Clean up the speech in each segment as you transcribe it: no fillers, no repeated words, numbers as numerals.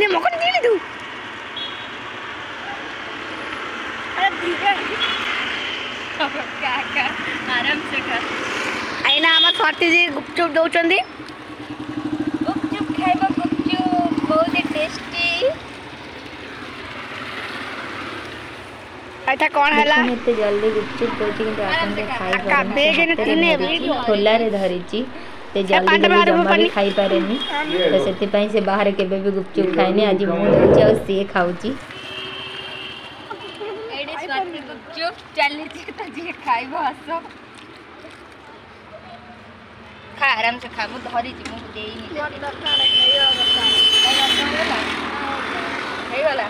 ने मकन दिली तू आराम से खा आईना हम स्वाति जी गुपचुप दौरान गुपचुप खाइबा गुपचुप बहुत टेस्टी एटा कौन हैला एते जल्दी गुपचुप दोची किंतु आपन खाइ का बेग ने तीने खोला रे धरिची ते जल्दी जल्दी जमा भी खाई पारेनी तो सेति पई से बाहर केबे भी गुपचुप खाइनी आज मु दोची और से खाउची एडी स्वाति गुपचुप चली तो जे खाइबो आसो खा आराम से खा मु धरी जी मु देई नि हे वाला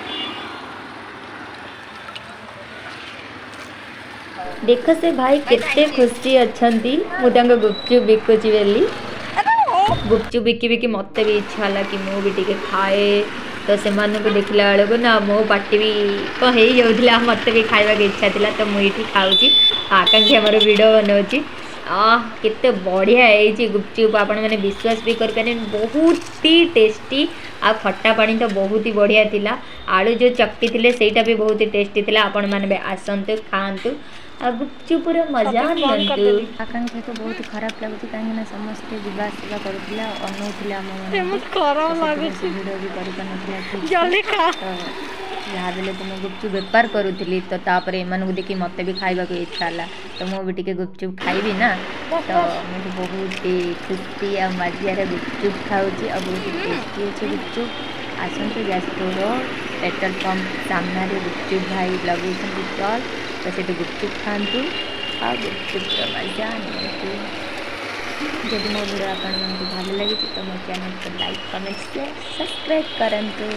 देख से भाई केते खुशी अछंती मु तांको गुपचुप बिकुची बेली गुपचुप बिकी बिकी मते भी इच्छा होला कि मु भी टिके खाए तो से मानु को देखला वाले को ना मो पार्टी भी को हे जाउथला मते भी खाइबा के इच्छा थिला तो मु इठी खाउची आकांक्षी हमर वीडियो बनौची केते बढ़िया है गुपचुप आपण मैंने विश्वास भी कर पारे बहुत ही टेस्टी आ खट्टा पानी तो बहुत ही बढ़िया थिला आलू जो चकटी थिले सेटा भी बहुत ही टेस्टी थिला आपण माने आसंतु खांतु आ गुपचुप रो मजा नियंतु आकांक्षा को बहुत खराब लागुची काहे ना समस्त जीवा सेवा करथिला अनुथिला हम मत खराब लागुची वीडियो भी करि पनथिला जल्दी खा यहाँ बेले तो गुपचुप बेपार करूली तो तापर एमान को देखी मत भी खाइबा को इच्छा है तो मुझे टे गुपचुप खाइबी ना तो मुझे बहुत ही खुशी आ मजार गुपचुप खाऊँगी और बहुत टेस्टी अच्छे गुपचुप आसतु जाजपुर पेट्रोल पंप सामने गुपचुप भाई लगे स्टल तो से गुपचुप खातु आ गुपचुप मजा नियंतु जब मो वीडियो आपको भल लगी तो मो चैनल को लाइक कमेंट शेयर सब्सक्राइब करंतु।